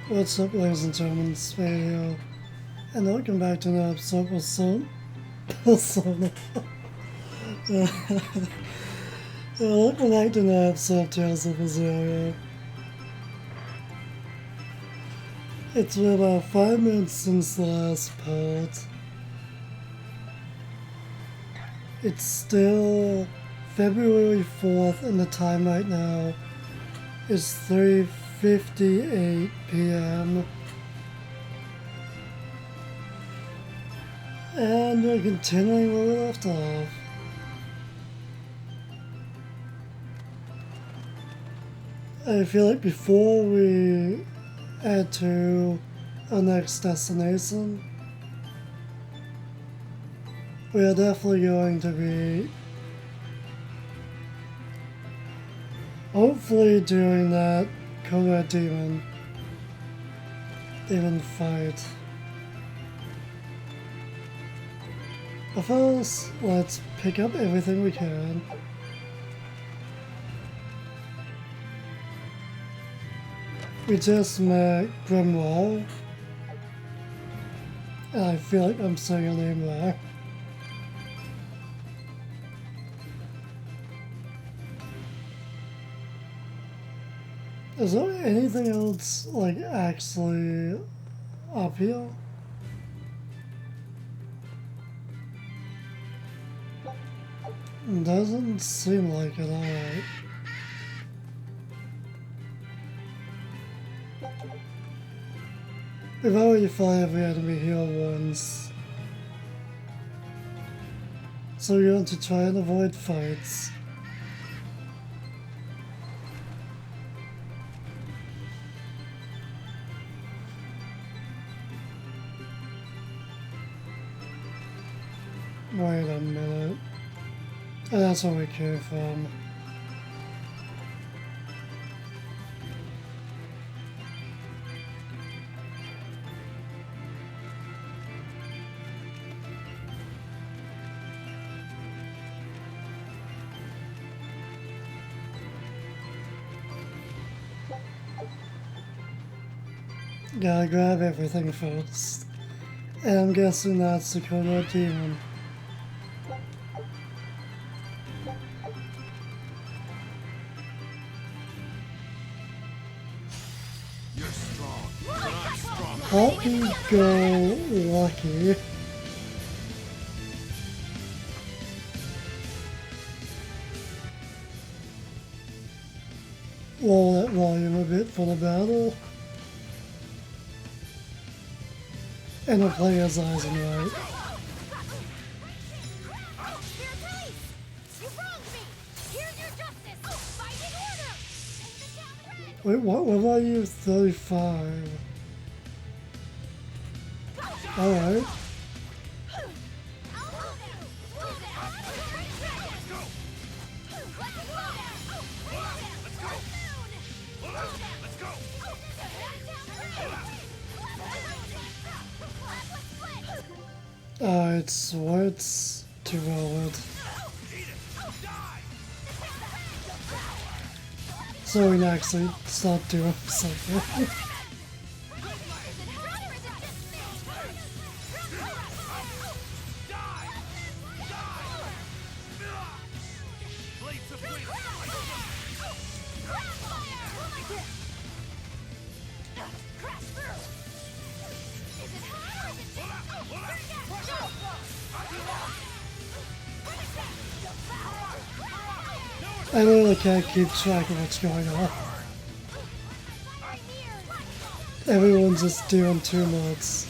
What's up, ladies and gentlemen, it's SpadeWant, and welcome back to another episode of Persona. Welcome back to another episode of Tales of Berseria. It's been about 5 minutes since the last part. It's still February 4th, and the time right now is 3:58 p.m. And we're continuing where we left off. I feel like before we head to our next destination, we are definitely going to be hopefully doing that Koga demon fight. But first, let's pick up everything we can. We just met Grimoire, and I feel like I'm saying her name there. Is there anything else, like, actually up here? Doesn't seem like it, alright. We've already fought every enemy here once, so we're going to try and avoid fights. Wait a minute. And that's where we came from. Gotta grab everything first. And I'm guessing that's the Koga demon. Hope you go lucky. Lower that volume a bit for the battle. And the player's eyes and right. Wait, what are you? 35. Alright. It's words to roll with. So we can actually start doing something. I really can't keep track of what's going on. Everyone's just doing too much.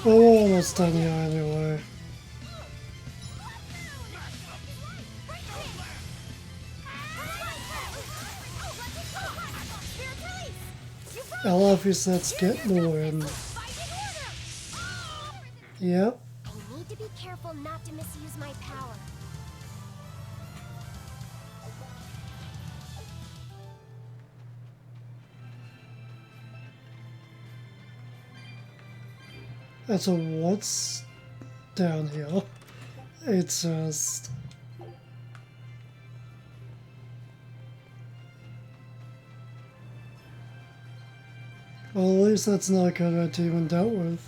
Well, we're almost done here anyway. You I love you let's get more in. Yep. I need to be careful not to misuse my power. And so what's down here? It's just... Well, at least that's not gonna get even dealt with.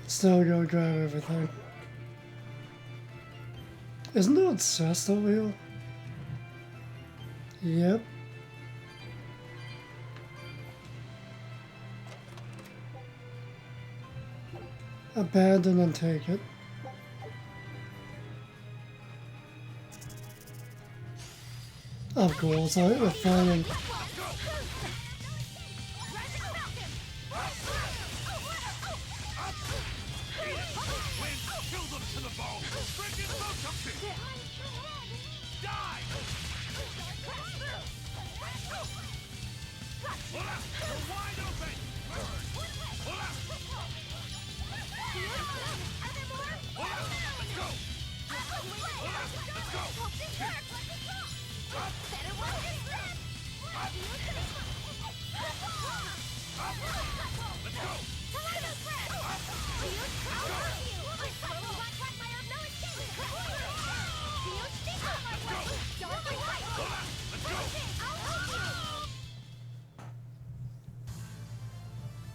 Still gonna grab everything. Isn't there a chest over here? Yep. Abandon and take it. Of course, we're fighting.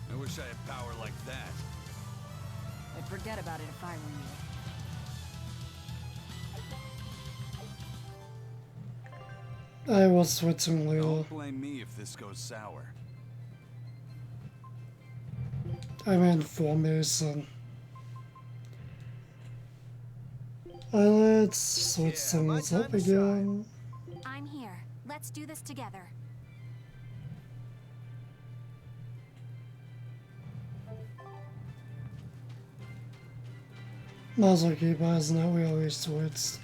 I wish I had power like that. I'd forget about it if I were you. I was switching Leo. Don't blame me if this goes sour. I'm in formation. Let's switch things up again. I'm here. Let's do this together. Might as well keep eyes on that. We always switch.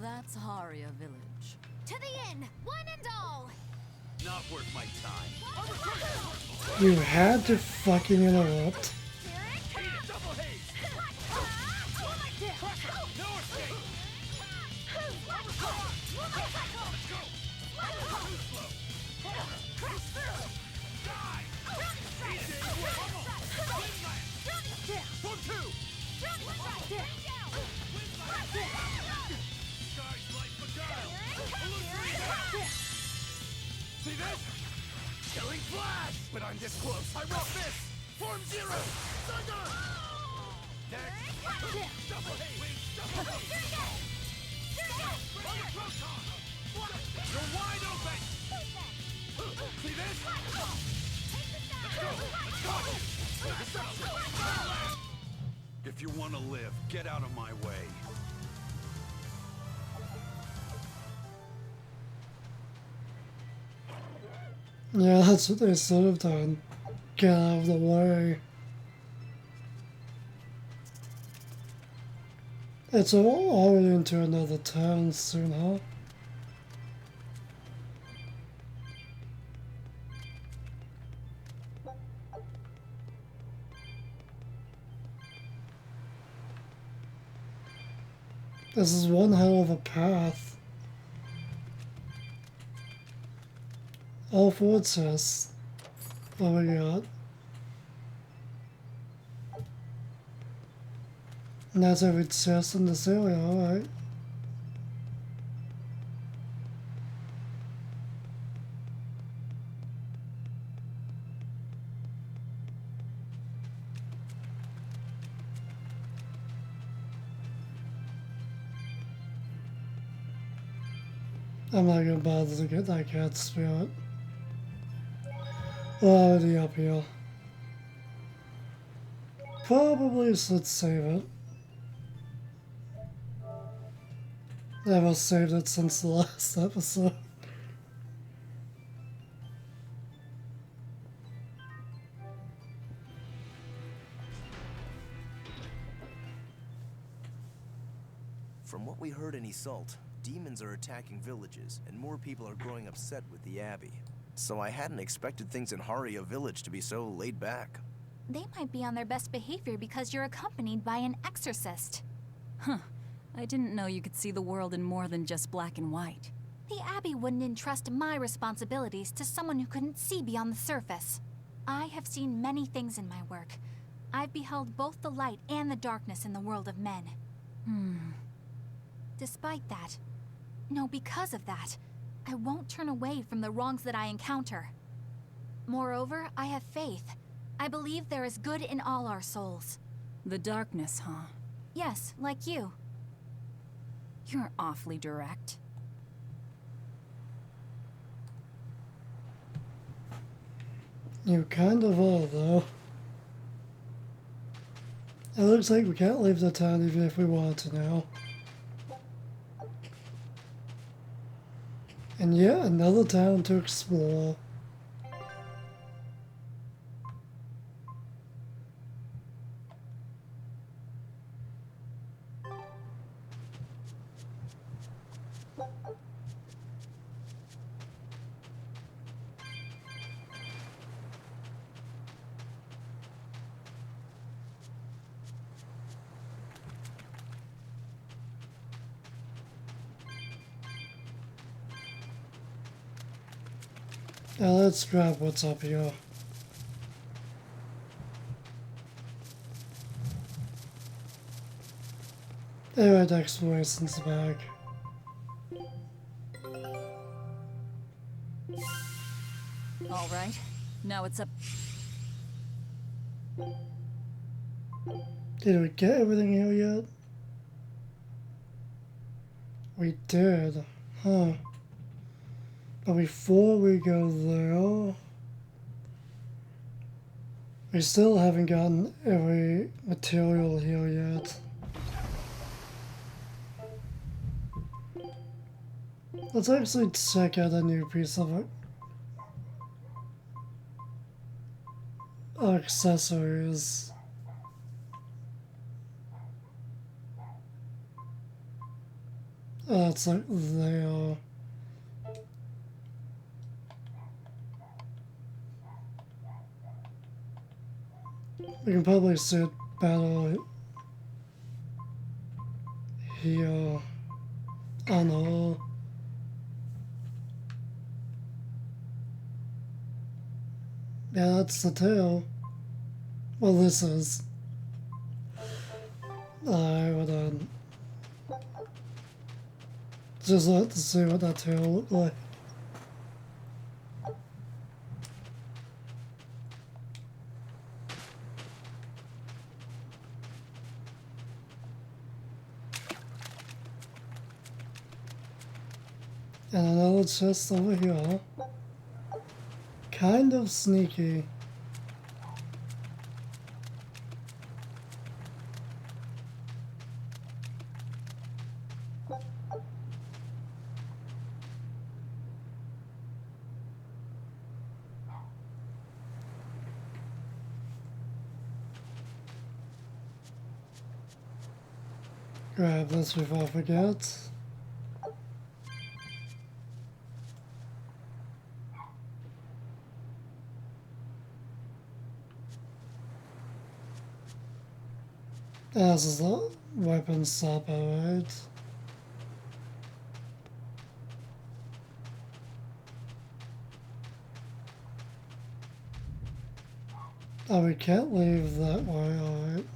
That's Haria Village. To the inn, one and all. Not worth my time. You had to fucking interrupt. See this? Killing flash! But I'm this close. I won't miss! Form zero! Thunder! Next! Double haze! Double haze! Proton! You're wide open! See this? Let's go! Let's go! If you want to live, get out of my way. Yeah, that's what they should have done. Get out of the way. It's already into another town soon, huh? This is one hell of a path. All four chests. What we got? And that's every chest in this area, alright. I'm not gonna bother to get that cat spirit. Already up here. Probably should save it. Never saved it since the last episode. From what we heard in Iseult, demons are attacking villages, and more people are growing upset with the Abbey. So I hadn't expected things in Haria village to be so laid back. They might be on their best behavior because you're accompanied by an exorcist. Huh. I didn't know you could see the world in more than just black and white. The Abbey wouldn't entrust my responsibilities to someone who couldn't see beyond the surface. I have seen many things in my work. I've beheld both the light and the darkness in the world of men. Despite that, no, because of that, I won't turn away from the wrongs that I encounter. Moreover, I have faith. I believe there is good in all our souls. The darkness, huh? Yes, like you. You're awfully direct. You kind of are, though. It looks like we can't leave the town even if we want to now. And yet another town to explore. Now let's grab what's up here. Alright, exploration's back. All right. Now it's up. Did we get everything here yet? We did, huh? But before we go there, we still haven't gotten every material here yet. Let's actually check out a new piece of it. Accessories. That's like there. We can probably see it better here. Oh no. Yeah, that's the tail. Well, this is. I would just like to see what that tail looked like. And another chest over here. Kind of sneaky. Grab this before I forget. This is the weapon swap, alright. Oh, we can't leave that way, alright.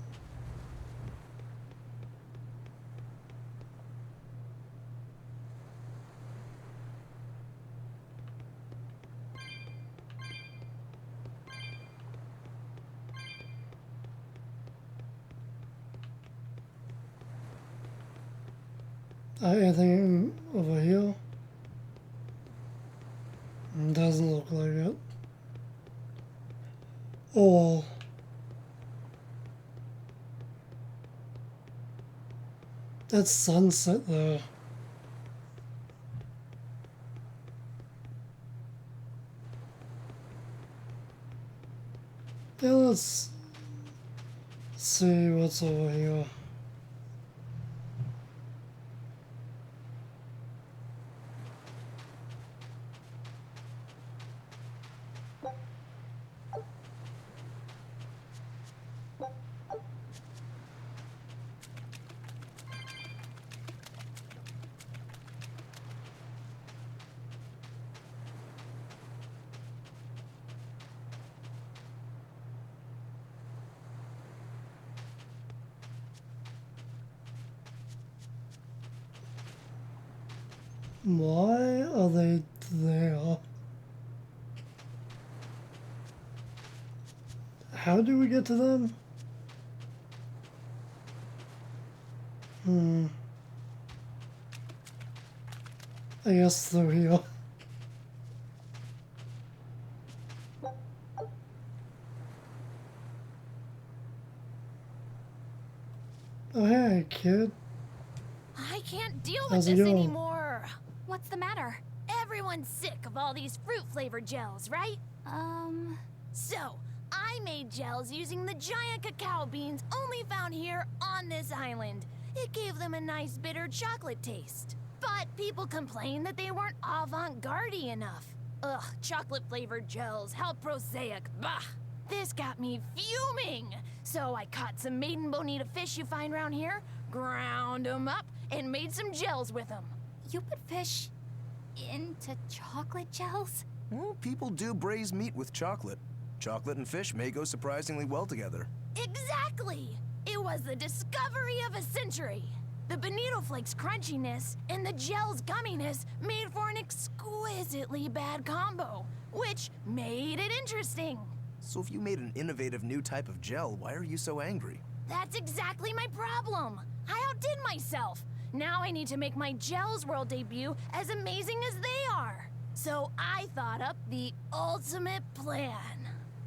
Anything over here? Doesn't look like it. Oh. That's sunset there. Yeah, let's see what's over here. Why are they there? How do we get to them? I guess through here. Oh hey, kid. I can't deal with How's it this going? anymore. What's the matter? Everyone's sick of all these fruit-flavored gels, right? So, I made gels using the giant cacao beans only found here on this island. It gave them a nice bitter chocolate taste. But people complained that they weren't avant-garde enough. Ugh, chocolate-flavored gels, how prosaic, bah! This got me fuming! So I caught some maiden bonita fish you find around here, ground them up, and made some gels with them. You put fish into chocolate gels? Well, people do braise meat with chocolate. Chocolate and fish may go surprisingly well together. Exactly! It was the discovery of a century. The bonito flakes crunchiness and the gel's gumminess made for an exquisitely bad combo, which made it interesting. So if you made an innovative new type of gel, why are you so angry? That's exactly my problem. I outdid myself. Now I need to make my Gels World debut as amazing as they are. So I thought up the ultimate plan.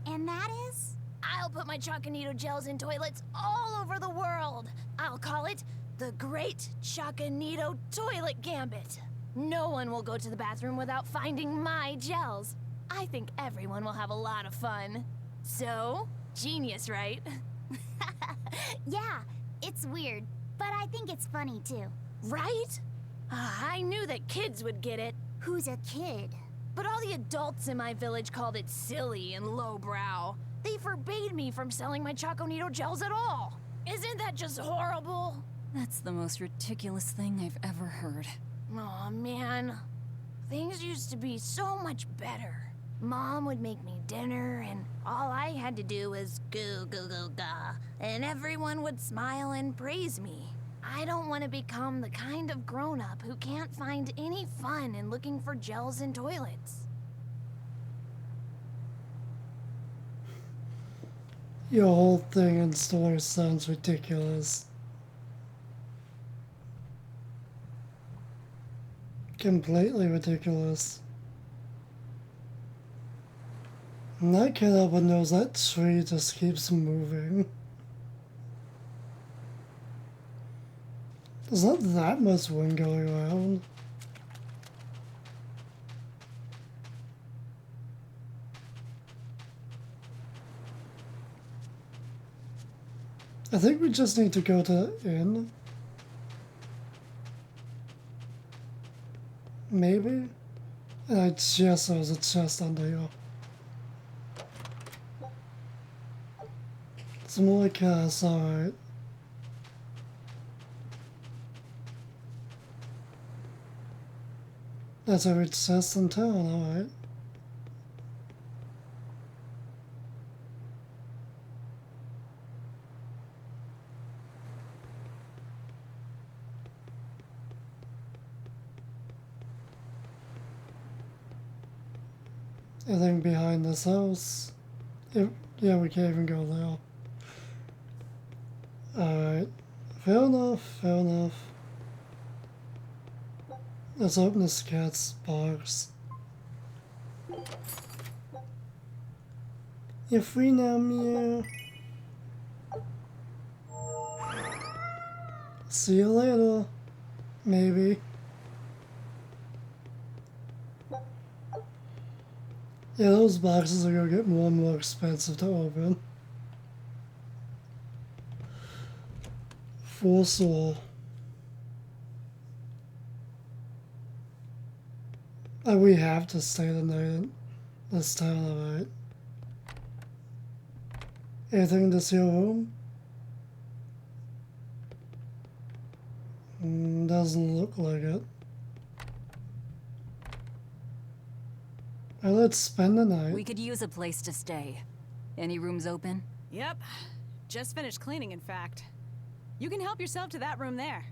And that is? I'll put my Choconito gels in toilets all over the world. I'll call it the Great Choconito Toilet Gambit. No one will go to the bathroom without finding my gels. I think everyone will have a lot of fun. So, genius, right? Yeah, it's weird, but I think it's funny too. Right? I knew that kids would get it. Who's a kid? But all the adults in my village called it silly and lowbrow. They forbade me from selling my Choconito gels at all. Isn't that just horrible? That's the most ridiculous thing I've ever heard. Aw, man. Things used to be so much better. Mom would make me dinner, and all I had to do was goo goo goo ga, and everyone would smile and praise me. I don't want to become the kind of grown-up who can't find any fun in looking for gels in toilets. Your whole thing and story sounds ridiculous. Completely ridiculous. And that kid up and knows that tree just keeps moving. There's not that much wind going around. I think we just need to go to the inn. Maybe? And I just saw a chest under here. Some more cars, alright. That's every chest in town, alright. I think behind this house. Yeah, we can't even go there. Alright. Fair enough, fair enough. Let's open this cat's box. You're free now, Mew. See you later. Maybe. Yeah, those boxes are gonna get more and more expensive to open. For sure. And we have to stay the night in this town, alright? Anything to see your room? Doesn't look like it. And let's spend the night. We could use a place to stay. Any rooms open? Yep. Just finished cleaning, in fact. You can help yourself to that room there.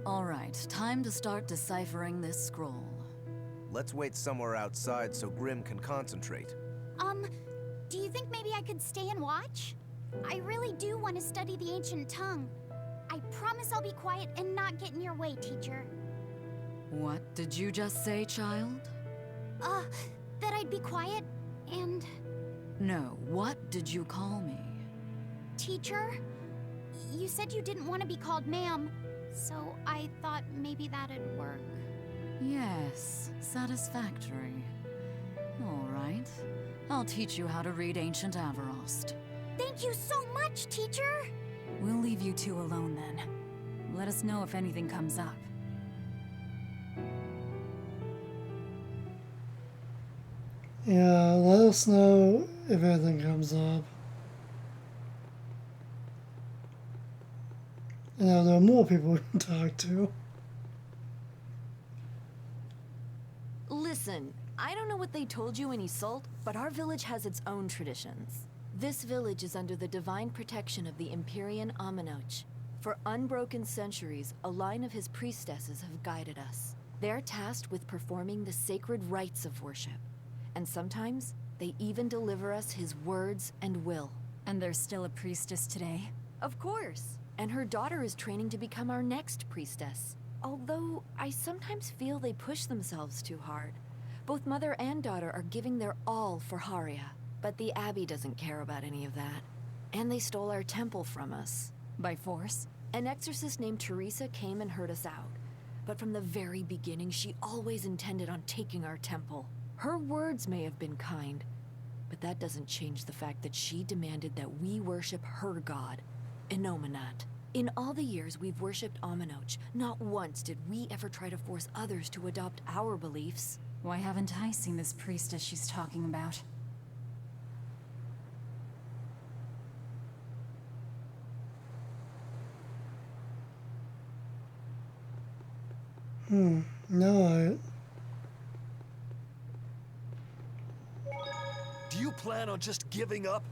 All right, time to start deciphering this scroll. Let's wait somewhere outside so Grim can concentrate. Do you think maybe I could stay and watch? I really do want to study the ancient tongue. I promise I'll be quiet and not get in your way, teacher. What did you just say, child? That I'd be quiet and... No, what did you call me? Teacher? You said you didn't want to be called ma'am, so I thought maybe that'd work. Yes, satisfactory. All right. I'll teach you how to read Ancient Avarost. Thank you so much, teacher! We'll leave you two alone then. Let us know if anything comes up. Yeah, let us know if anything comes up. You know, there are more people we can talk to. Listen, I don't know what they told you in Isolt, but our village has its own traditions. This village is under the divine protection of the Empyrean Aminoch. For unbroken centuries, a line of his priestesses have guided us. They're tasked with performing the sacred rites of worship. And sometimes, they even deliver us his words and will. And there's still a priestess today? Of course. And her daughter is training to become our next priestess. Although, I sometimes feel they push themselves too hard. Both mother and daughter are giving their all for Haria. But the Abbey doesn't care about any of that. And they stole our temple from us. By force? An exorcist named Teresa came and heard us out. But from the very beginning, she always intended on taking our temple. Her words may have been kind, but that doesn't change the fact that she demanded that we worship her god, Inominat. In all the years we've worshipped Aminoch, not once did we ever try to force others to adopt our beliefs. Why haven't I seen this priestess she's talking about? No, Do you plan on just giving up?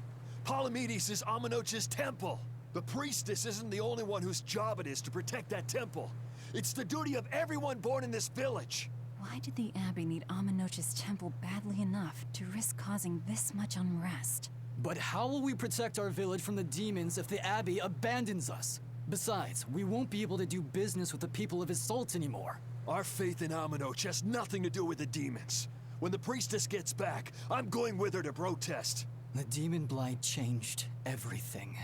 Palamedes is Aminoch's temple. The priestess isn't the only one whose job it is to protect that temple. It's the duty of everyone born in this village. Why did the Abbey need Aminoch's temple badly enough to risk causing this much unrest? But how will we protect our village from the demons if the Abbey abandons us? Besides, we won't be able to do business with the people of Isolt anymore. Our faith in Aminoch has nothing to do with the demons. When the priestess gets back, I'm going with her to protest. The demon blight changed everything.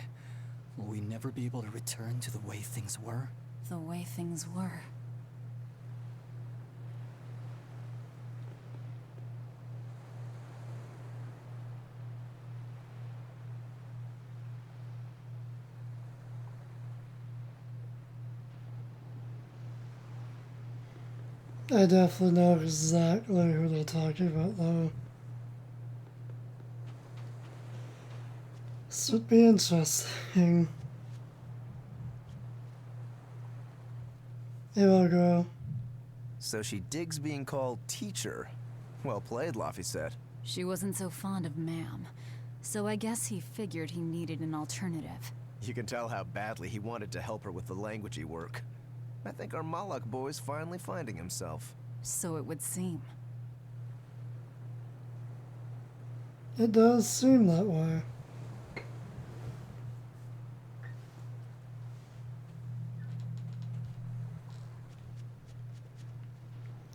Will we never be able to return to the way things were? The way things were. I definitely know exactly who they're talking about, though. This would be interesting. Here I go. So she digs being called teacher. Well played, Laphicet. She wasn't so fond of ma'am, so I guess he figured he needed an alternative. You can tell how badly he wanted to help her with the languagey work. I think our Malak boy's finally finding himself. So it would seem. It does seem that way.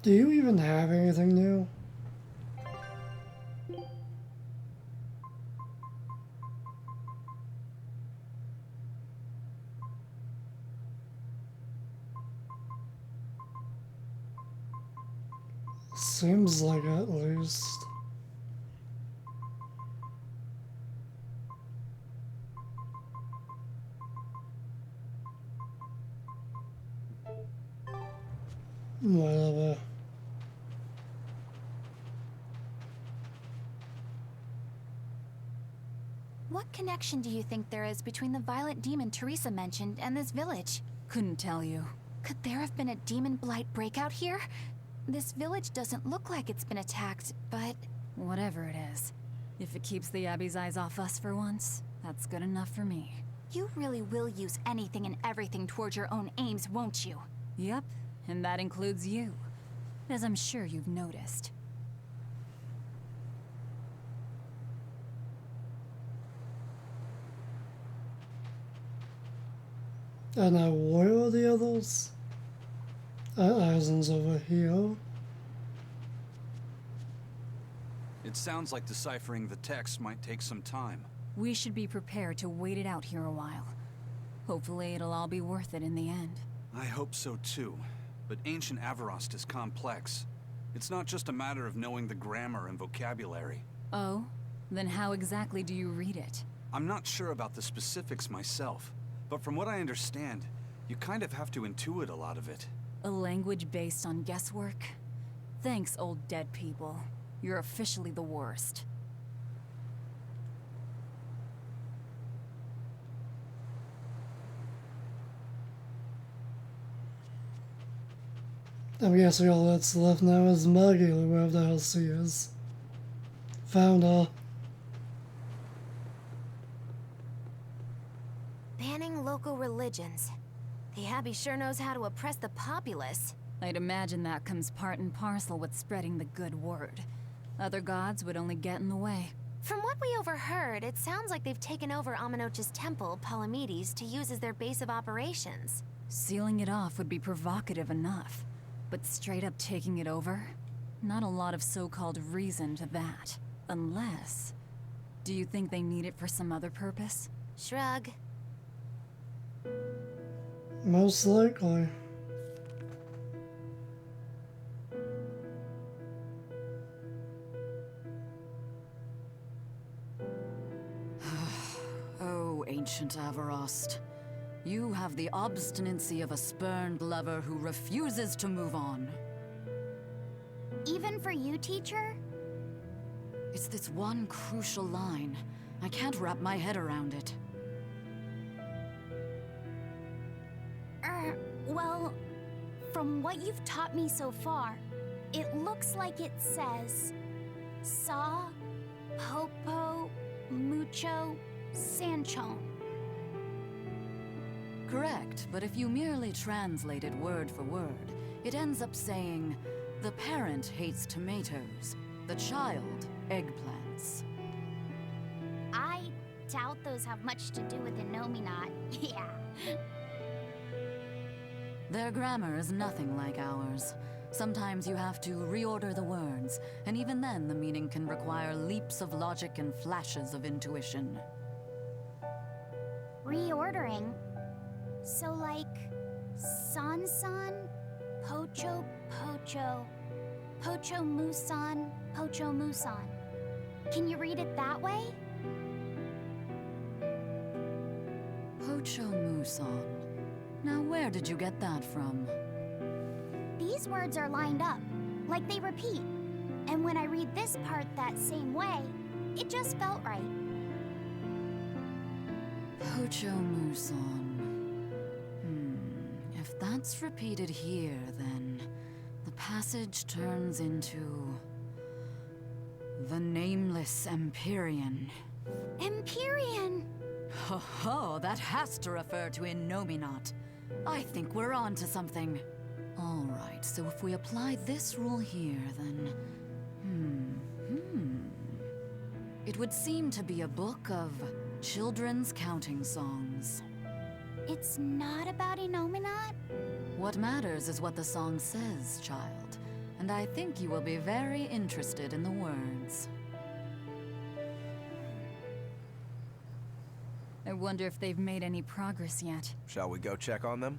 Do you even have anything new? Seems like it, at least. Whatever. What connection do you think there is between the violent demon Teresa mentioned and this village? Couldn't tell you. Could there have been a demon blight breakout here? This village doesn't look like it's been attacked, but... Whatever it is. If it keeps the Abbey's eyes off us for once, that's good enough for me. You really will use anything and everything towards your own aims, won't you? Yep, and that includes you. As I'm sure you've noticed. And now where are the others? Aizen's over here. It sounds like deciphering the text might take some time. We should be prepared to wait it out here a while. Hopefully it'll all be worth it in the end. I hope so too. But ancient Avarost is complex. It's not just a matter of knowing the grammar and vocabulary. Oh? Then how exactly do you read it? I'm not sure about the specifics myself, but from what I understand, you kind of have to intuit a lot of it. A language based on guesswork? Thanks, old dead people. You're officially the worst. I'm guessing all that's left now is Magilou, wherever the hell she is. Found her. Banning local religions. The Abbey sure knows how to oppress the populace. I'd imagine that comes part and parcel with spreading the good word. Other gods would only get in the way. From what we overheard, it sounds like they've taken over Amenoch's temple, Palamedes, to use as their base of operations. Sealing it off would be provocative enough. But straight up taking it over? Not a lot of so-called reason to that. Unless... Do you think they need it for some other purpose? Shrug. Most likely. Oh, ancient Avarost. You have the obstinacy of a spurned lover who refuses to move on. Even for you, teacher? It's this one crucial line. I can't wrap my head around it. Well, from what you've taught me so far, it looks like it says... Sa, Popo, Mucho, Sanchon. Correct, but if you merely translate it word for word, it ends up saying, the parent hates tomatoes, the child eggplants. I doubt those have much to do with Innominat. Yeah. Their grammar is nothing like ours. Sometimes you have to reorder the words, and even then the meaning can require leaps of logic and flashes of intuition. Reordering? So like... San-san, Pocho Pocho, Pocho Musan, Pocho Musan. Can you read it that way? Pocho Muson. Now where did you get that from? These words are lined up, like they repeat. And when I read this part that same way, it just felt right. Pocho Muson. If that's repeated here, then the passage turns into... the Nameless Empyrean. Empyrean! Ho ho, that has to refer to Innominat. I think we're on to something. Alright, so if we apply this rule here, then... It would seem to be a book of children's counting songs. It's not about Innominat? What matters is what the song says, child. And I think you will be very interested in the words. I wonder if they've made any progress yet. Shall we go check on them?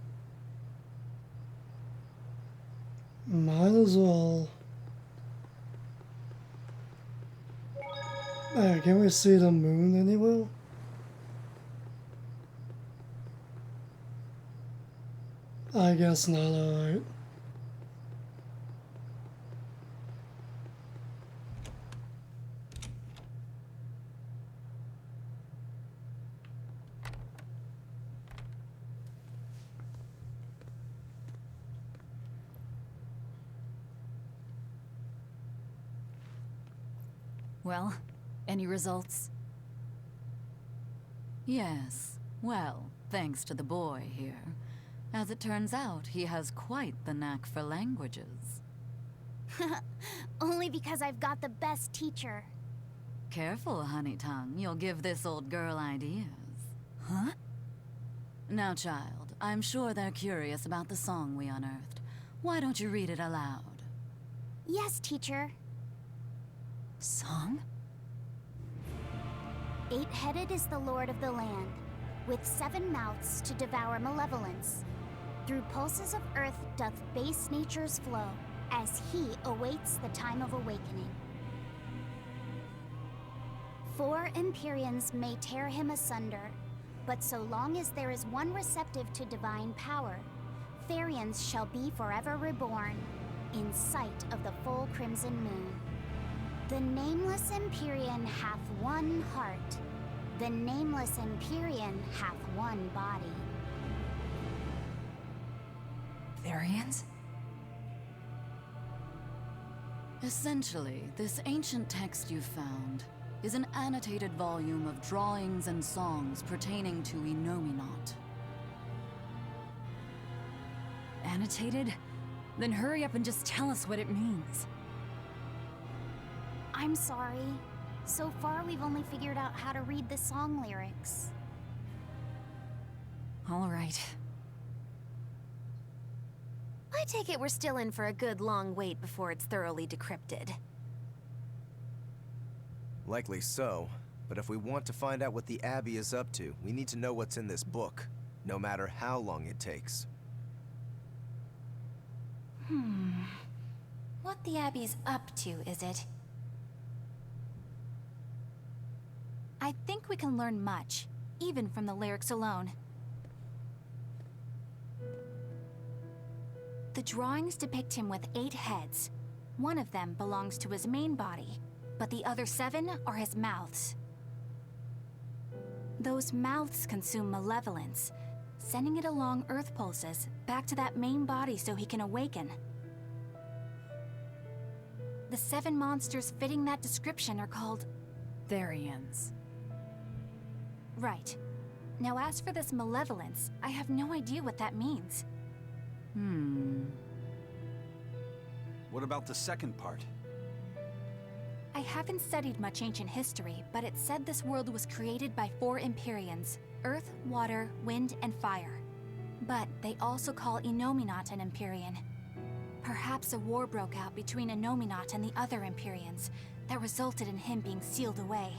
Might as well. Hey, can we see the moon anywhere? I guess not, alright. Well, any results? Yes. Well, thanks to the boy here. As it turns out, he has quite the knack for languages. Only because I've got the best teacher. Careful, honey tongue. You'll give this old girl ideas. Huh? Now, child, I'm sure they're curious about the song we unearthed. Why don't you read it aloud? Yes, teacher. Song? 8-headed is the lord of the land, with 7 mouths to devour malevolence. Through pulses of earth doth base nature's flow, as he awaits the time of awakening. 4 Empyreans may tear him asunder, but so long as there is one receptive to divine power, Therians shall be forever reborn, in sight of the full crimson moon. The nameless Empyrean hath one heart. The nameless Empyrean hath one body. Therians? Essentially, this ancient text you found is an annotated volume of drawings and songs pertaining to Enominat. Annotated? Then hurry up and just tell us what it means. I'm sorry. So far, we've only figured out how to read the song lyrics. All right. I take it we're still in for a good long wait before it's thoroughly decrypted. Likely so, but if we want to find out what the Abbey is up to, we need to know what's in this book, no matter how long it takes. What the Abbey's up to, is it? I think we can learn much, even from the lyrics alone. The drawings depict him with 8 heads. One of them belongs to his main body, but the other 7 are his mouths. Those mouths consume malevolence, sending it along Earth pulses back to that main body so he can awaken. The 7 monsters fitting that description are called Therians. Right. Now as for this malevolence, I have no idea what that means. What about the second part? I haven't studied much ancient history, but it said this world was created by 4 Empyreans: Earth, Water, Wind, and Fire. But they also call Enominat an Empyrean. Perhaps a war broke out between Enominat and the other Empyreans that resulted in him being sealed away.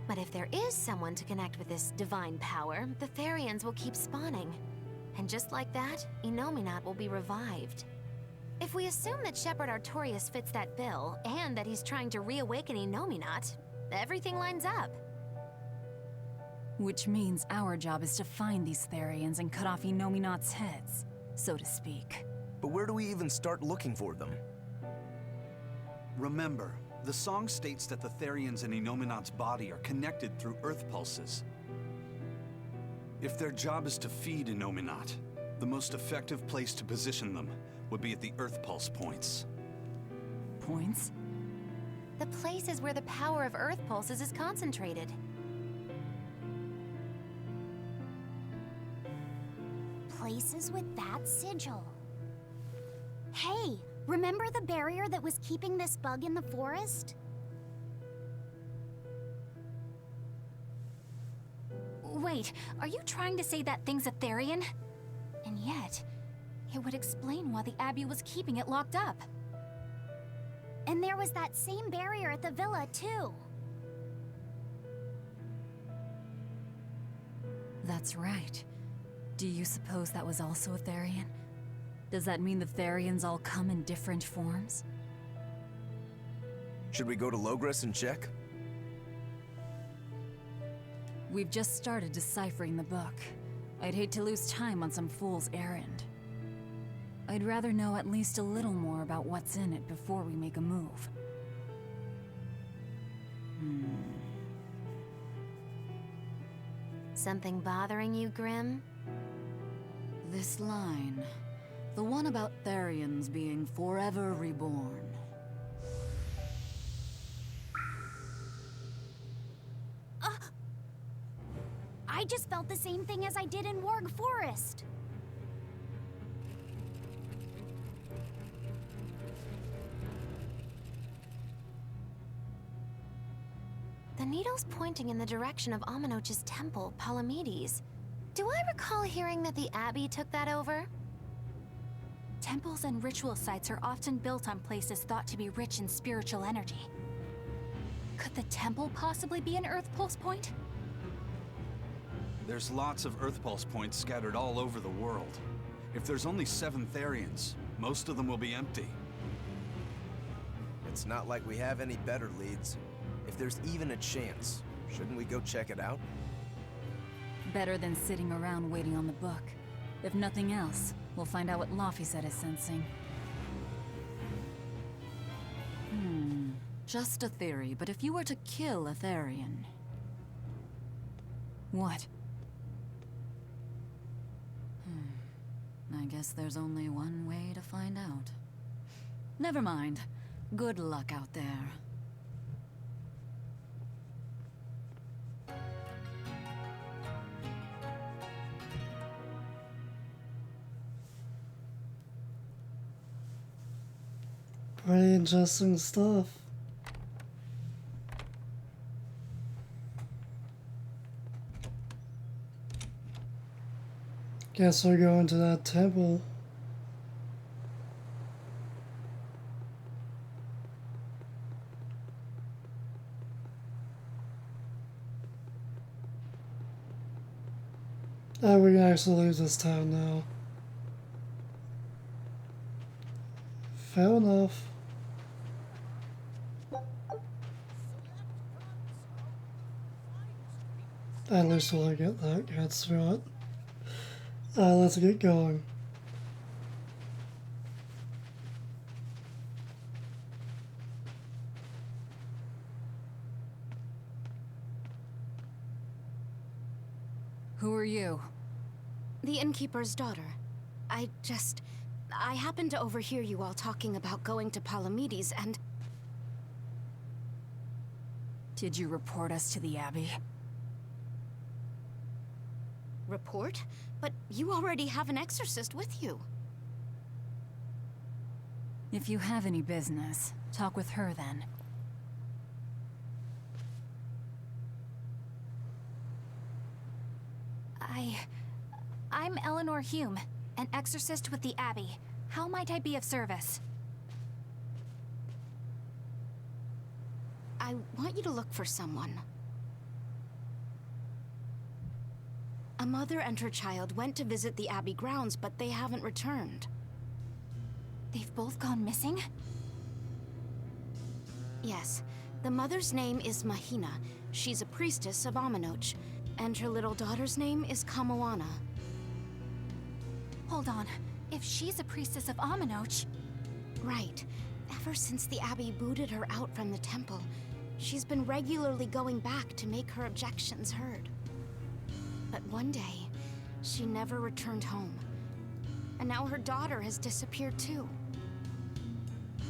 But if there is someone to connect with this divine power, the Therians will keep spawning. And just like that, Enominat will be revived. If we assume that Shepherd Artorius fits that bill, and that he's trying to reawaken Enominat, everything lines up. Which means our job is to find these Therians and cut off Enominat's heads, so to speak. But where do we even start looking for them? Remember, the song states that the Therians in Enominat's body are connected through Earth pulses. If their job is to feed Enominat, the most effective place to position them would be at the Earth pulse points. Points? The places where the power of Earth pulses is concentrated. Places with that sigil. Hey, remember the barrier that was keeping this bug in the forest? Wait, are you trying to say that thing's a Therian? And yet, it would explain why the Abbey was keeping it locked up. And there was that same barrier at the villa, too. That's right. Do you suppose that was also a Therian? Does that mean the Therians all come in different forms? Should we go to Logres and check? We've just started deciphering the book. I'd hate to lose time on some fool's errand. I'd rather know at least a little more about what's in it before we make a move. Something bothering you, Grim? This line. The one about Therians being forever reborn. I just felt the same thing as I did in Warg Forest. The needle's pointing in the direction of Aminoch's temple, Palamedes. Do I recall hearing that the Abbey took that over? Temples and ritual sites are often built on places thought to be rich in spiritual energy. Could the temple possibly be an Earth Pulse point? There's lots of Earth Pulse points scattered all over the world. If there's only 7 Therians, most of them will be empty. It's not like we have any better leads. If there's even a chance, shouldn't we go check it out? Better than sitting around waiting on the book. If nothing else, we'll find out what Laphicet is sensing. Just a theory, but if you were to kill a Therian... What? I guess there's only one way to find out. Never mind. Good luck out there. Pretty interesting stuff. Guess we're going to that temple. Oh, we can actually leave this town now. Fair enough. At least we'll get that cat through it. Let's get going. Who are you? The innkeeper's daughter. I happened to overhear you all talking about going to Palamedes and... Did you report us to the Abbey? Report? But you already have an exorcist with you. If you have any business, talk with her then. I'm Eleanor Hume, an exorcist with the Abbey. How might I be of service? I want you to look for someone. A mother and her child went to visit the Abbey grounds, but they haven't returned. They've both gone missing? Yes. The mother's name is Mahina. She's a priestess of Aminoch. And her little daughter's name is Kamoana. Hold on. If she's a priestess of Aminoch... Right. Ever since the Abbey booted her out from the temple, she's been regularly going back to make her objections heard. But one day, she never returned home. And now her daughter has disappeared too.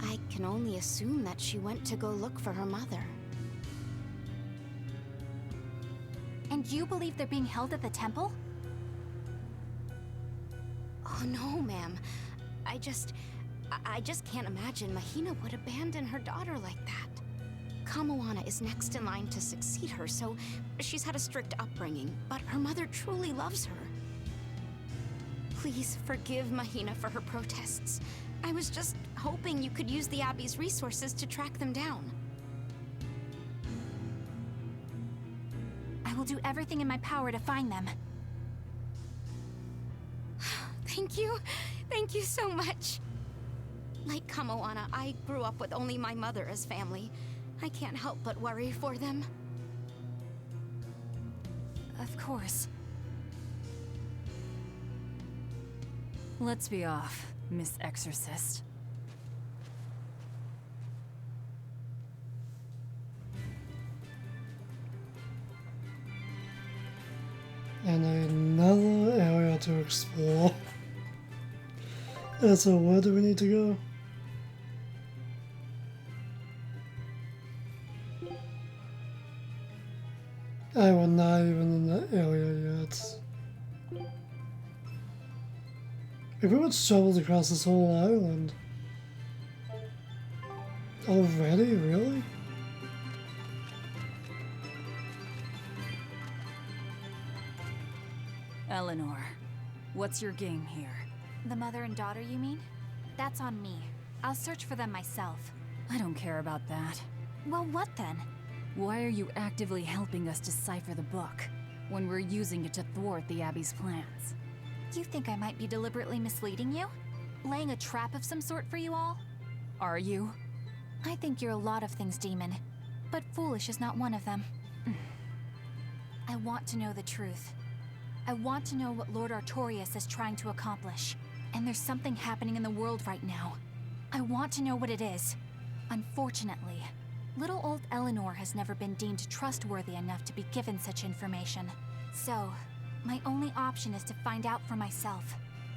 I can only assume that she went to go look for her mother. And you believe they're being held at the temple? Oh no, ma'am. I just can't imagine Mahina would abandon her daughter like that. Kamoana is next in line to succeed her, so she's had a strict upbringing, but her mother truly loves her. Please forgive Mahina for her protests. I was just hoping you could use the Abbey's resources to track them down. I will do everything in my power to find them. Thank you. Thank you so much. Like Kamoana, I grew up with only my mother as family. I can't help but worry for them. Of course. Let's be off, Miss Exorcist. And another area to explore. So where do we need to go? We're not even in that area yet. We pretty much traveled across this whole island. Already? Really? Eleanor, what's your game here? The mother and daughter, you mean? That's on me. I'll search for them myself. I don't care about that. Well, what then? Why are you actively helping us decipher the book, when we're using it to thwart the Abbey's plans? You think I might be deliberately misleading you? Laying a trap of some sort for you all? Are you? I think you're a lot of things, Demon. But foolish is not one of them. I want to know the truth. I want to know what Lord Artorias is trying to accomplish. And there's something happening in the world right now. I want to know what it is. Unfortunately, little old Eleanor has never been deemed trustworthy enough to be given such information. So, my only option is to find out for myself.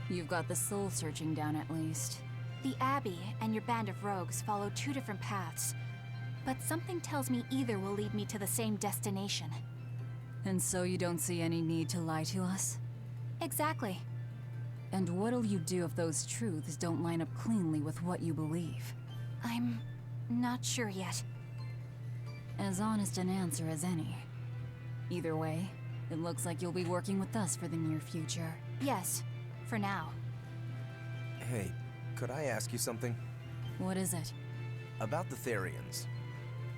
You've got the soul searching down at least. The Abbey and your band of rogues follow two different paths. But something tells me either will lead me to the same destination. And so you don't see any need to lie to us? Exactly. And what'll you do if those truths don't line up cleanly with what you believe? I'm not sure yet. As honest an answer as any. Either way, it looks like you'll be working with us for the near future. Yes, for now. Hey, could I ask you something? What is it? About the Therians.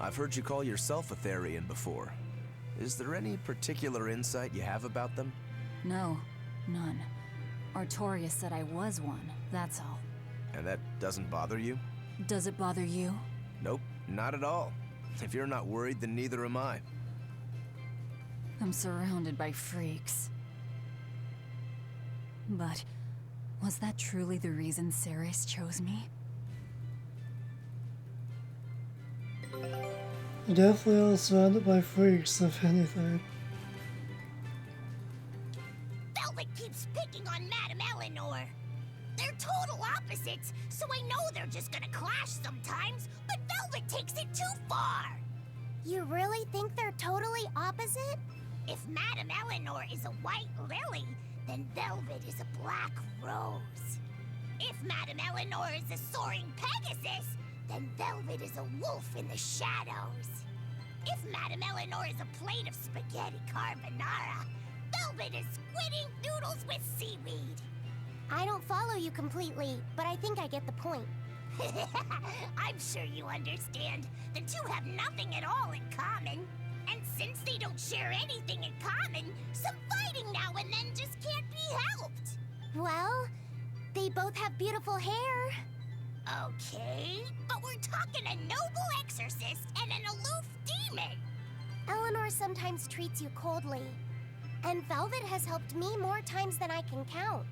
I've heard you call yourself a Therian before. Is there any particular insight you have about them? No, none. Artorias said I was one, that's all. And that doesn't bother you? Does it bother you? Nope, not at all. If you're not worried, then neither am I. I'm surrounded by freaks. But was that truly the reason Ceres chose me? You're definitely all surrounded by freaks, if anything. Velvet keeps picking on Madame Eleanor. They're total opposites, so I know they're just gonna clash sometimes, but Velvet takes it too far. You really think they're totally opposite? If Madame Eleanor is a white lily, then Velvet is a black rose. If Madame Eleanor is a soaring Pegasus, then Velvet is a wolf in the shadows. If Madame Eleanor is a plate of spaghetti carbonara, Velvet is squidding noodles with seaweed. I don't follow you completely, but I think I get the point. I'm sure you understand. The two have nothing at all in common. And since they don't share anything in common, some fighting now and then just can't be helped. Well, they both have beautiful hair. Okay, but we're talking a noble exorcist and an aloof demon. Eleanor sometimes treats you coldly, and Velvet has helped me more times than I can count.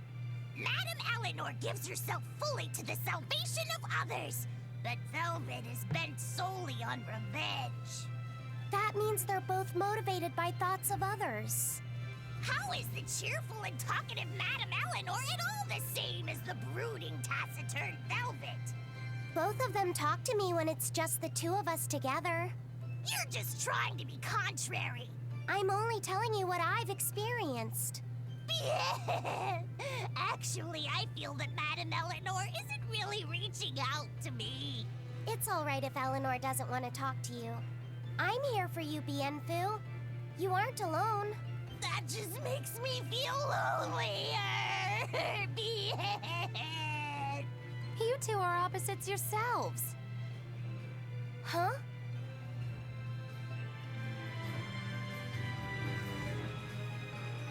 Madame Eleanor gives herself fully to the salvation of others, but Velvet is bent solely on revenge. That means they're both motivated by thoughts of others. How is the cheerful and talkative Madame Eleanor at all the same as the brooding, taciturn Velvet? Both of them talk to me when it's just the two of us together. You're just trying to be contrary. I'm only telling you what I've experienced. Actually, I feel that Madame Eleanor isn't really reaching out to me. It's all right if Eleanor doesn't want to talk to you. I'm here for you, Bienfu. You aren't alone. That just makes me feel lonelier. You two are opposites yourselves. Huh?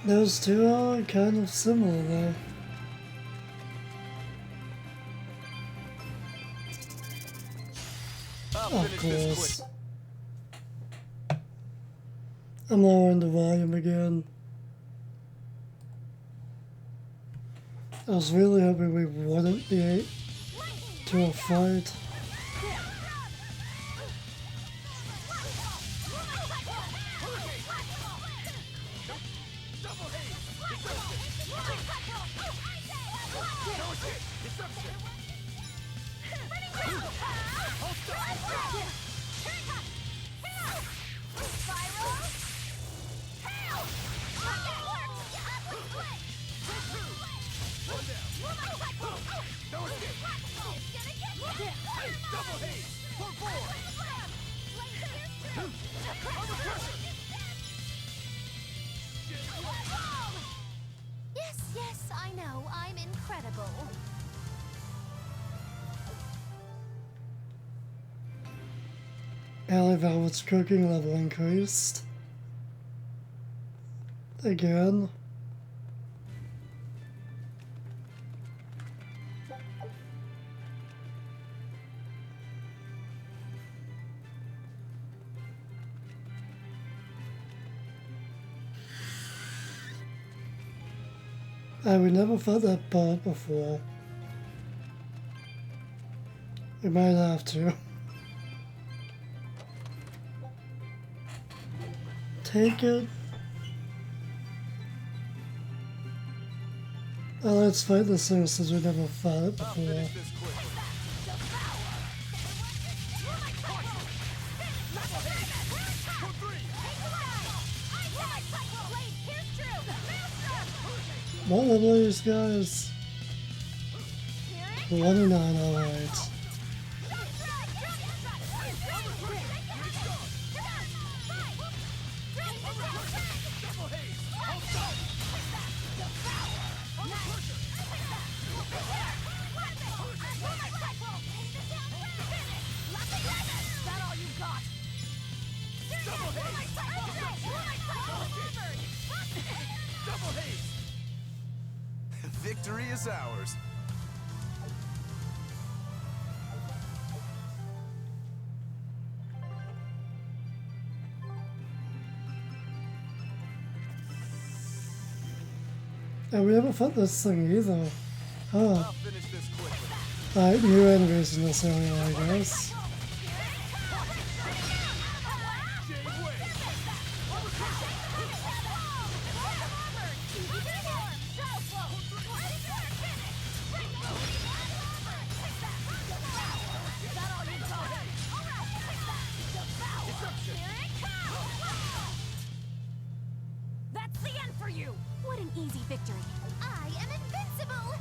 Those two are kind of similar though. I'll Of finish this course. I'm lowering the volume again. I was really hoping we wouldn't be to a fight. Yes, yes, I know. I'm incredible. Alley Velvet's cooking level increased. Again. We never fought that part before. We might have to. Take it. Oh, let's fight this thing since we never fought it before. Finish this quickly. What level are these guys? 29, alright. Victory is ours. And we never fought this thing either. Huh. I'll finish this quickly. Alright, new enemies in this area, I guess. That's the end for you! What an easy victory. I am invincible!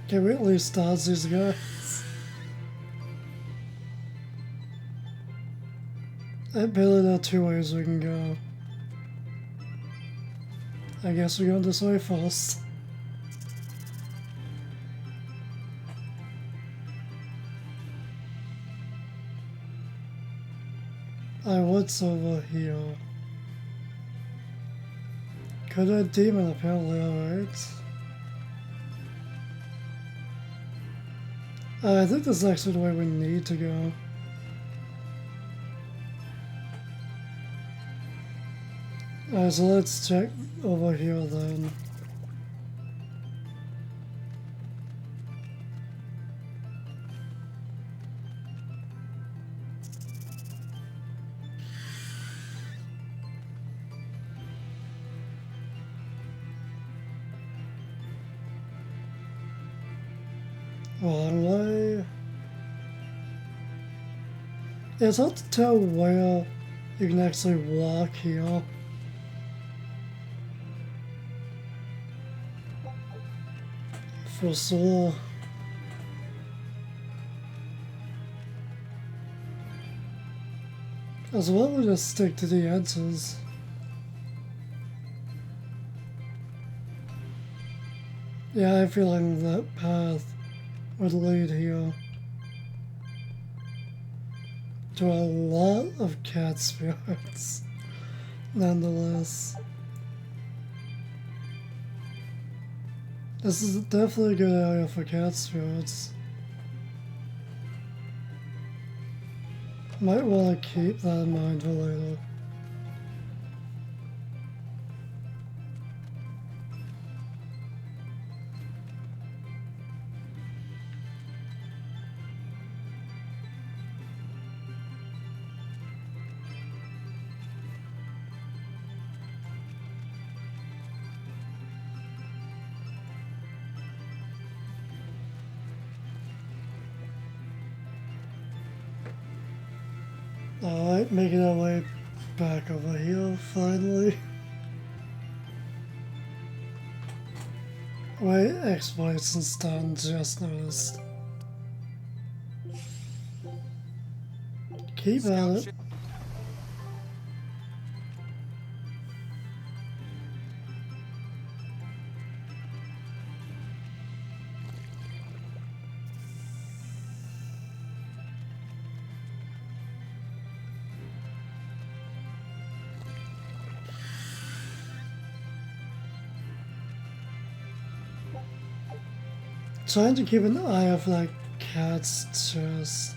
Can we at least dodge these guys? I barely know two ways we can go. I guess we're going this way first. What's over here? Could a demon apparently, alright. I think this is actually the way we need to go. Alright, so let's check over here then. Wrong way. It's hard to tell where you can actually walk here. For sure. As well, we just stick to the answers. Yeah, I feel like that path would lead here to a lot of cat spirits, nonetheless. This is definitely a good area for cat spirits. Might want to keep that in mind for later. Alright, making our way back over here, finally. Wait, exploits and stun, just noticed. Keep at it. Trying to keep an eye of like cat's chest.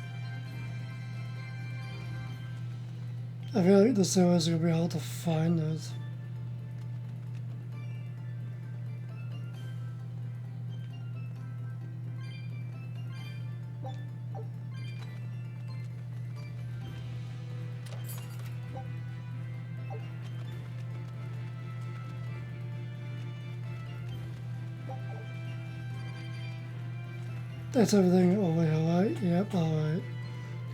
I feel like this area is gonna be hard to find it. That's everything over here, right? Yep, alright.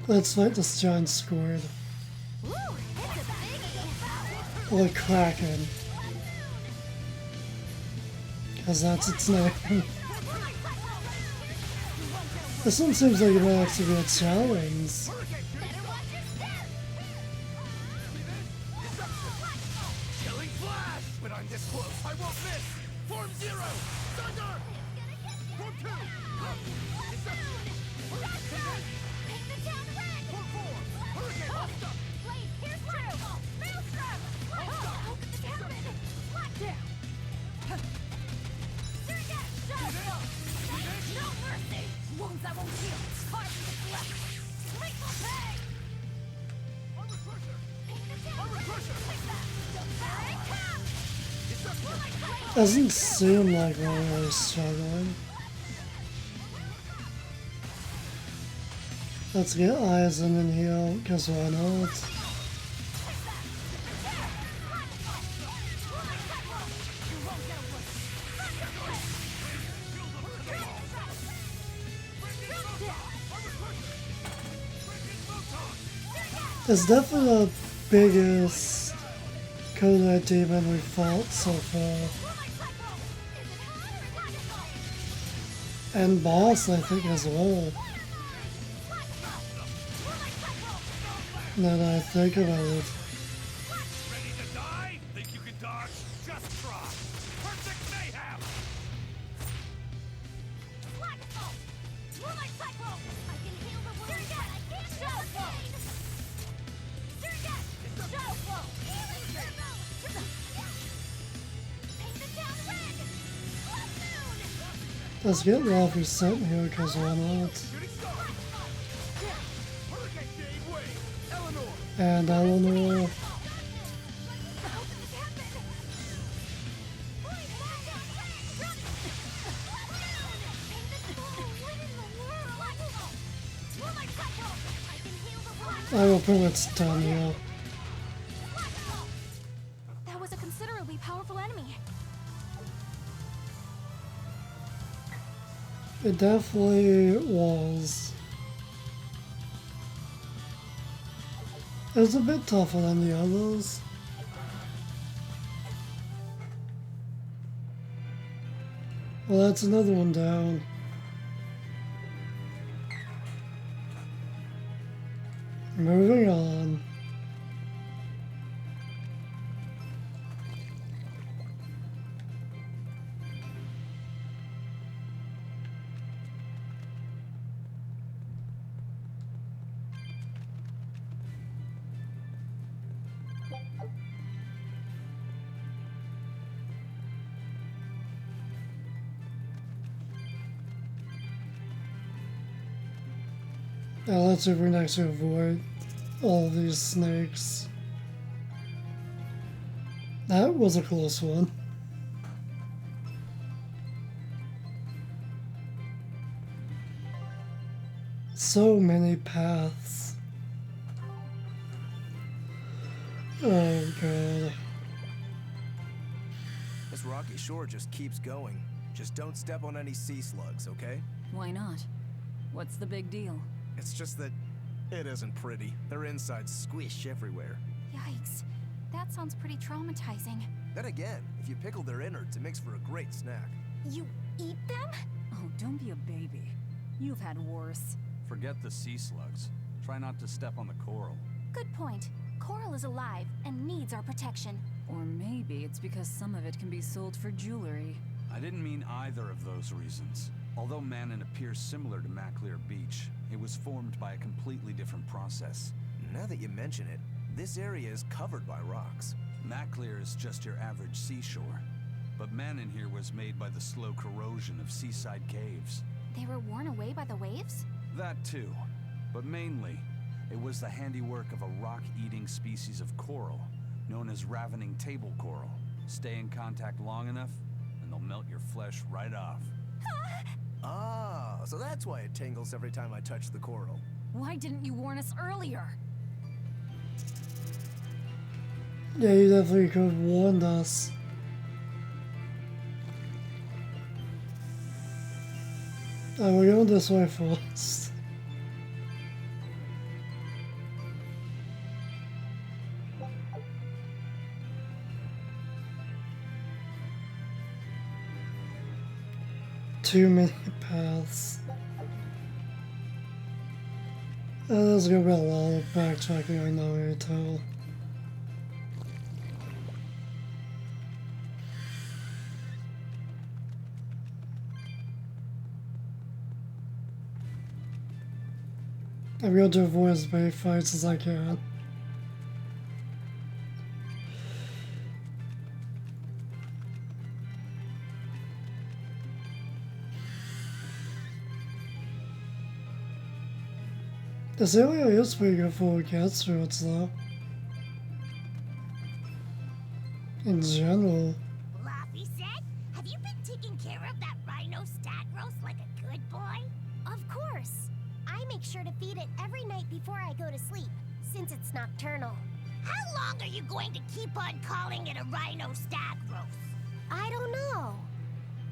Let's fight this giant squid. Or Kraken. Because that's its name. This one seems like it might actually be a challenge. Killing flash! When I'm this close, I won't miss! Form 0! Thunder! Form 2! Form 4! Hurricane! Buster! Doesn't seem like we're really struggling. Let's get eyes in here, because why not? It's definitely the biggest Codeite demon we fought so far. And boss, I think, as well. Now that I think about it. Ready to die? Think you can dodge? Just try! Perfect mayhem! Let's get Ralphie sent here, because why not? And Eleanor. I will pretty much done here. That was a considerably powerful enemy. It definitely was. It was a bit tougher than the others. Well, that's another one down. Moving on. Now let's see if we can actually avoid all of these snakes. That was a close one. So many paths. Oh god. This rocky shore just keeps going. Just don't step on any sea slugs, okay? Why not? What's the big deal? It's just that it isn't pretty. Their insides squish everywhere. Yikes. That sounds pretty traumatizing. Then again, if you pickle their innards, it makes for a great snack. You eat them? Oh, don't be a baby. You've had worse. Forget the sea slugs. Try not to step on the coral. Good point. Coral is alive and needs our protection. Or maybe it's because some of it can be sold for jewelry. I didn't mean either of those reasons. Although Manon appears similar to Maclear Beach, it was formed by a completely different process. Now that you mention it, this area is covered by rocks. Maclear is just your average seashore. But Manon here was made by the slow corrosion of seaside caves. They were worn away by the waves? That too. But mainly, it was the handiwork of a rock-eating species of coral, known as ravening table coral. Stay in contact long enough, and they'll melt your flesh right off. Ah, so that's why it tingles every time I touch the coral. Why didn't you warn us earlier? Yeah, you definitely could have warned us. Alright, we're going this way first. Too many paths. There's gonna be a lot of backtracking, I know you tell. I'm going to avoid as many fights as I can. This area is pretty good for gas routes though. In general. Laffy said, have you been taking care of that rhino stag roast like a good boy? Of course. I make sure to feed it every night before I go to sleep, since it's nocturnal. How long are you going to keep on calling it a rhino stag roast? I don't know.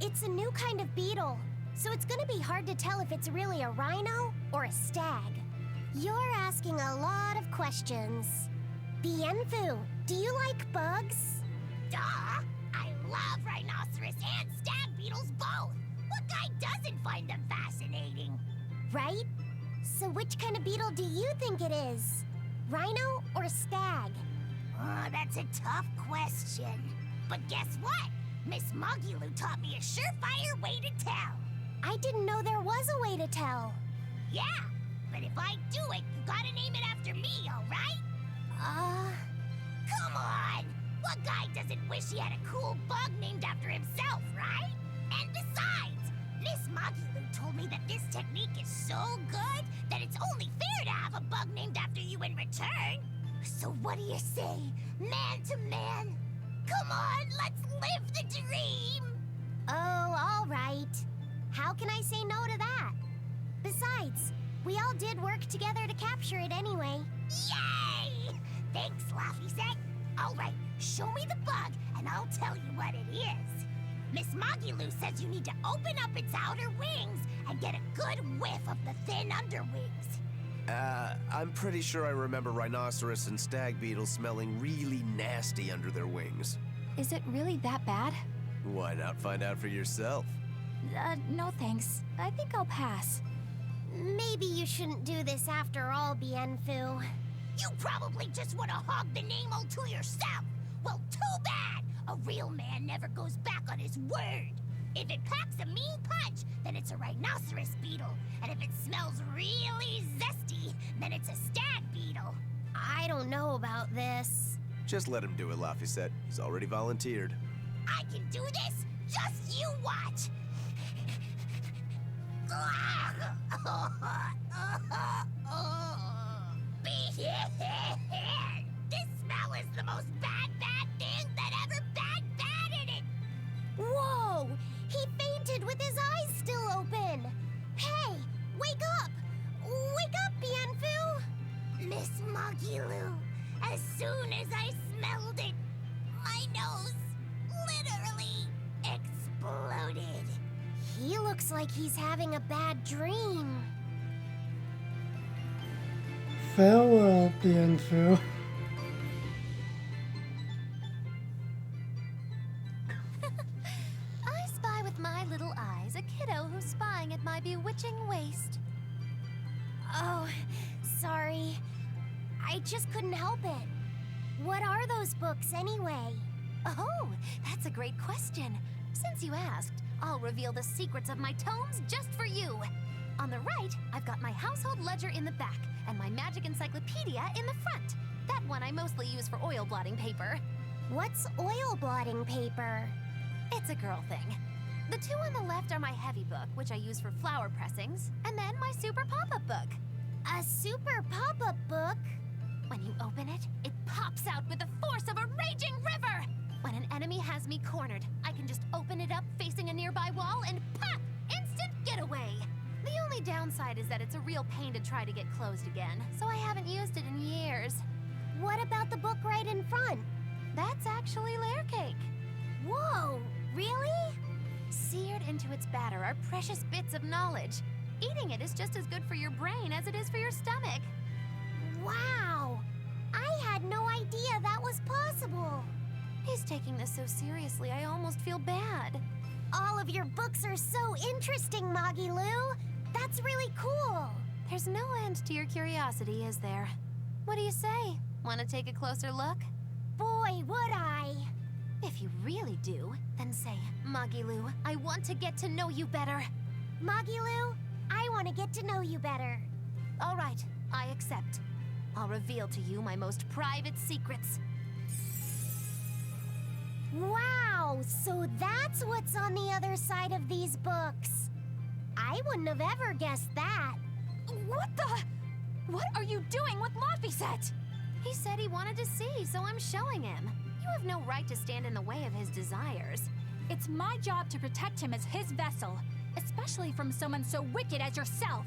It's a new kind of beetle, so it's gonna be hard to tell if it's really a rhino or a stag. You're asking a lot of questions. Bienfu, do you like bugs? Duh! I love rhinoceros and stag beetles both! What guy doesn't find them fascinating? Right? So which kind of beetle do you think it is? Rhino or stag? Oh, that's a tough question. But guess what? Miss Magilou taught me a surefire way to tell. I didn't know there was a way to tell. Yeah, but if I do it, you gotta name it after me, alright? Come on! What guy doesn't wish he had a cool bug named after himself, right? And besides, Miss Magilou told me that this technique is so good that it's only fair to have a bug named after you in return. So what do you say, man to man? Come on, let's live the dream! Oh, all right. How can I say no to that? Besides, we all did work together to capture it anyway. Yay! Thanks, Laffy-Set. All right, show me the bug, and I'll tell you what it is. Miss Magilou says you need to open up its outer wings and get a good whiff of the thin underwings. I'm pretty sure I remember rhinoceros and stag beetles smelling really nasty under their wings. Is it really that bad? Why not find out for yourself? No thanks. I think I'll pass. Maybe you shouldn't do this after all, Bienfu. You probably just want to hog the name all to yourself. Well, too bad. A real man never goes back on his word. If it packs a mean punch, then it's a rhinoceros beetle. And if it smells really zesty, then it's a stag beetle. I don't know about this. Just let him do it, Laffy-Set. He's already volunteered. I can do this. Just you watch. This smell is the most bad thing that ever batted it! Whoa! He fainted with his eyes still open! Hey! Wake up! Wake up, Bienfu! Miss Magilou, as soon as I smelled it, my nose literally exploded. He looks like he's having a bad dream. Farewell, Bienfu. I spy with my little eyes a kiddo who's spying at my bewitching waist. Oh, sorry. I just couldn't help it. What are those books anyway? Oh, that's a great question. Since you asked, I'll reveal the secrets of my tomes just for you. On the right, I've got my household ledger in the back, and my magic encyclopedia in the front. That one I mostly use for oil blotting paper. What's oil blotting paper? It's a girl thing. The two on the left are my heavy book, which I use for flower pressings, and then my super pop-up book. A super pop-up book? When you open it, it pops out with the force of a raging river! When an enemy has me cornered, I can just open it up facing a nearby wall and pop! Instant getaway! The only downside is that it's a real pain to try to get closed again, so I haven't used it in years. What about the book right in front? That's actually layer cake. Whoa, really? Seared into its batter are precious bits of knowledge. Eating it is just as good for your brain as it is for your stomach. Wow! I had no idea that was possible. He's taking this so seriously, I almost feel bad. All of your books are so interesting, Magilou. That's really cool. There's no end to your curiosity, is there? What do you say? Want to take a closer look? Boy, would I. If you really do, then say, Magilou, I want to get to know you better. Magilou, I want to get to know you better. All right, I accept. I'll reveal to you my most private secrets. Wow, so that's what's on the other side of these books. I wouldn't have ever guessed that. What the? What are you doing with Laphicet? He said he wanted to see, so I'm showing him. You have no right to stand in the way of his desires. It's my job to protect him as his vessel, especially from someone so wicked as yourself.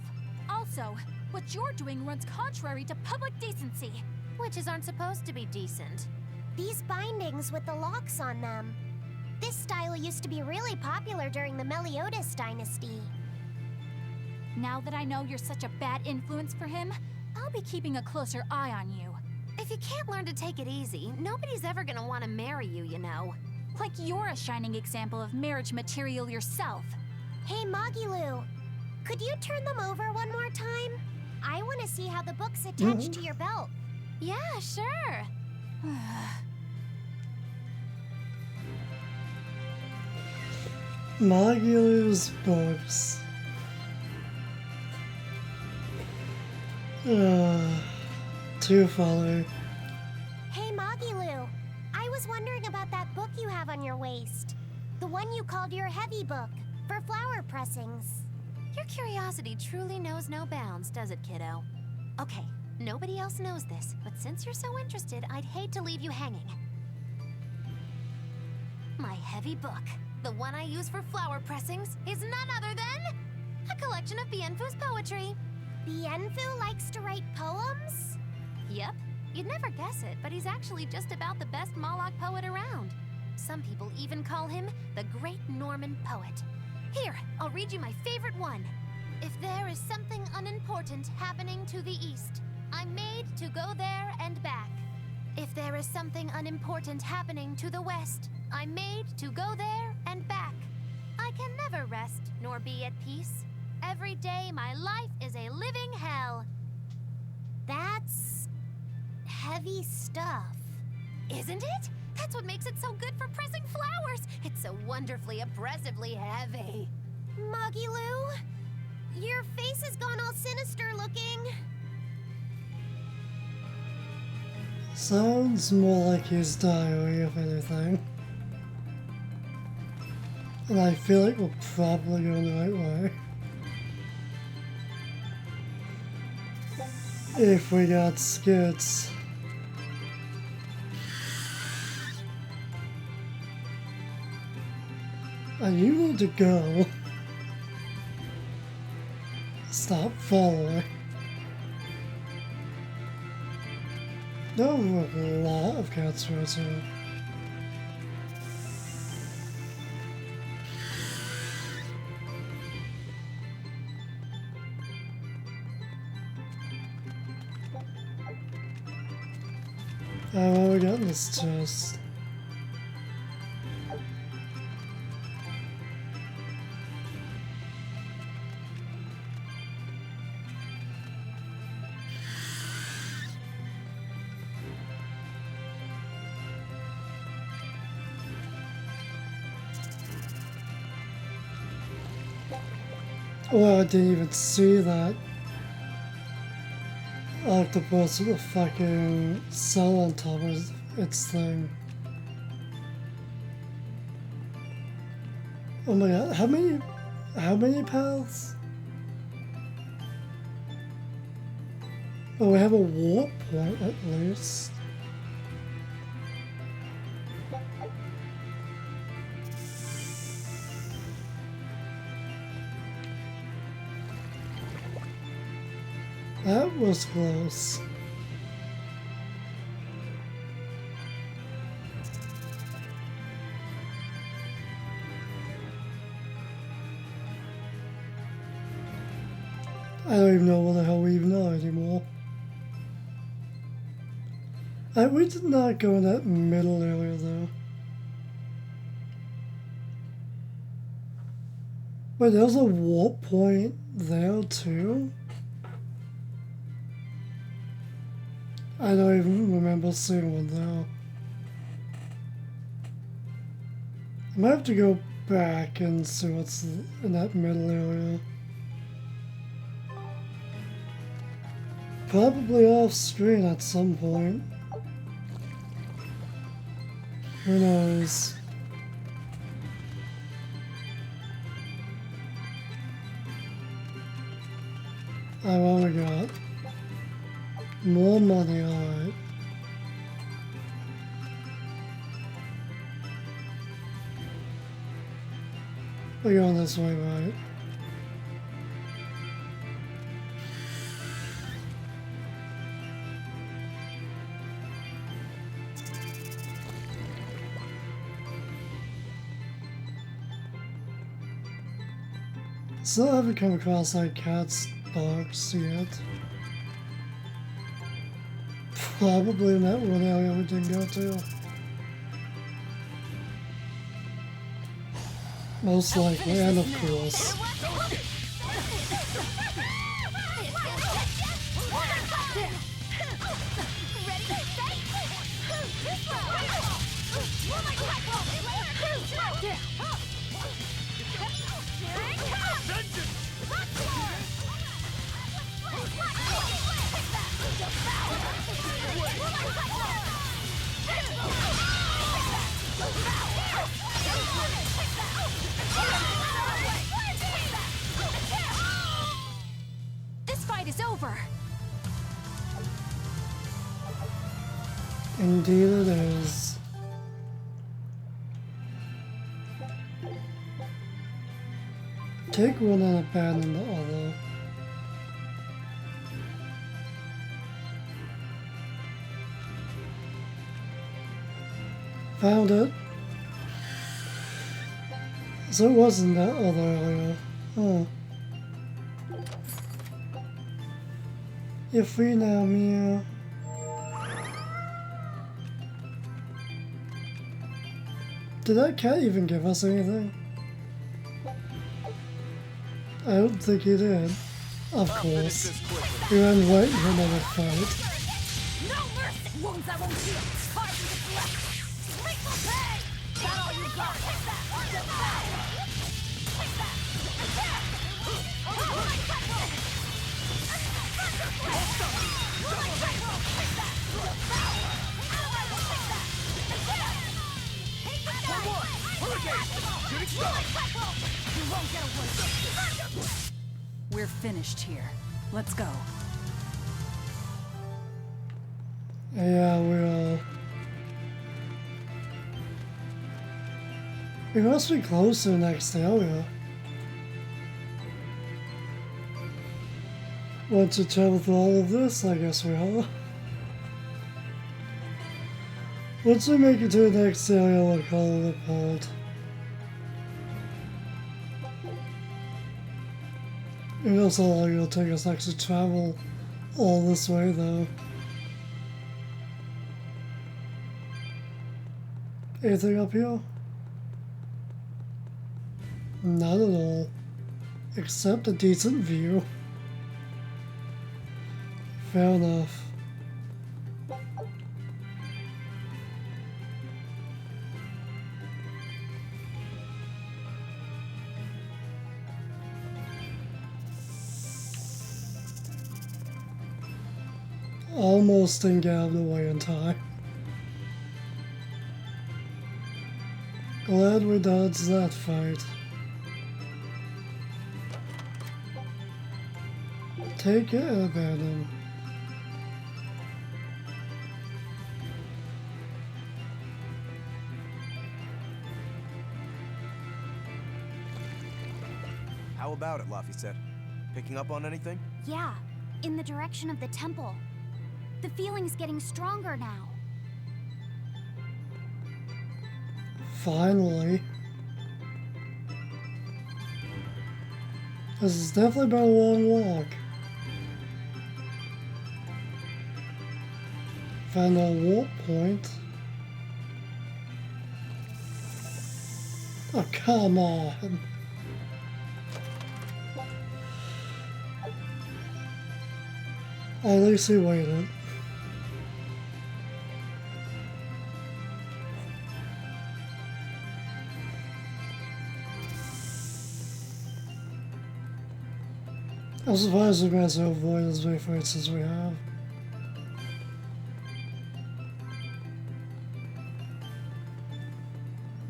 Also, what you're doing runs contrary to public decency. Witches aren't supposed to be decent. These bindings with the locks on them. This style used to be really popular during the Meliodas dynasty. Now that I know you're such a bad influence for him, I'll be keeping a closer eye on you. If you can't learn to take it easy, nobody's ever gonna want to marry you, you know. Like you're a shining example of marriage material yourself. Hey, Magilou, could you turn them over one more time? I want to see how the book's attached to your belt. Yeah, sure. Magilou's books. Too funny. Hey, Magilou, I was wondering about that book you have on your waist. The one you called your heavy book, for flower pressings. Your curiosity truly knows no bounds, does it, kiddo? Okay, nobody else knows this, but since you're so interested, I'd hate to leave you hanging. My heavy book, the one I use for flower pressings, is none other than a collection of Bienfu's poetry. Bienfu likes to write poems? Yep. You'd never guess it, but he's actually just about the best Moloch poet around. Some people even call him the Great Norman Poet. Here, I'll read you my favorite one. If there is something unimportant happening to the east, I'm made to go there and back. If there is something unimportant happening to the west, I'm made to go there and back. I can never rest nor be at peace. Every day my life is a living hell. That's heavy stuff. Isn't it? That's what makes it so good for pressing flowers. It's so wonderfully, oppressively heavy. Magilou, your face has gone all sinister looking. Sounds more like his diary, if anything. And I feel like we're probably going the right way. if we got skits. You need to go. Stop following. There are a lot of cats right here. Oh, we got this chest. Oh, I didn't even see that octopus with a fucking cell on top of its thing. Oh my god, how many paths? Oh, we have a warp point at least. That was close. I don't even know what the hell we even are anymore. We did not go in that middle area though. Wait, there's a warp point there too? I don't even remember seeing one there. I might have to go back and see what's in that middle area. Probably off screen at some point. Who knows? I've only got more money, alright. We're going this way, right? Still haven't come across like cat's dogs yet. Probably in that one area we didn't go to. Most likely, and of course. This fight is over. Indeed it is. Take one and abandon the other. Found it. So it wasn't that other area. Huh. You're free now, Mia. Did that cat even give us anything? I don't think he did. Of course. We ran right into another fight. No mercy! Wounds I won't heal. Hard to get left. Make for pay! That all you got? Take that! Take that! Take that! We're finished here. Let's go. Yeah, we must be close to the next area. Once we travel through all of this, I guess we are. Once we make it to the next area, we'll call it a part. It knows how long it'll take us to actually travel all this way, though. Anything up here? Not at all. Except a decent view. Fair enough. Almost didn't get out of the way in time. Glad we dodged that fight. Take it and abandon. How about it, Laffy said? Picking up on anything? Yeah, in the direction of the temple. The feeling's getting stronger now. Finally. This has definitely been a long walk. Found a warp point. Oh, come on. At least he waited. I'm surprised we managed to avoid as many fights as we have.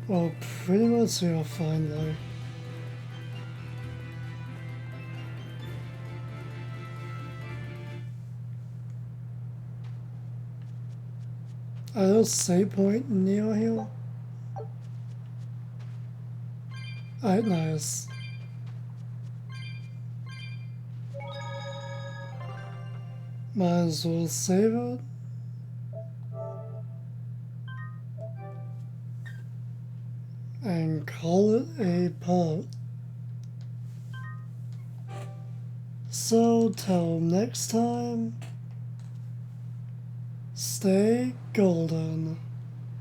Well, pretty much we are fine though. Are there a save point near here? Alright, nice. Might as well save it. And call it a part. So till next time, stay golden.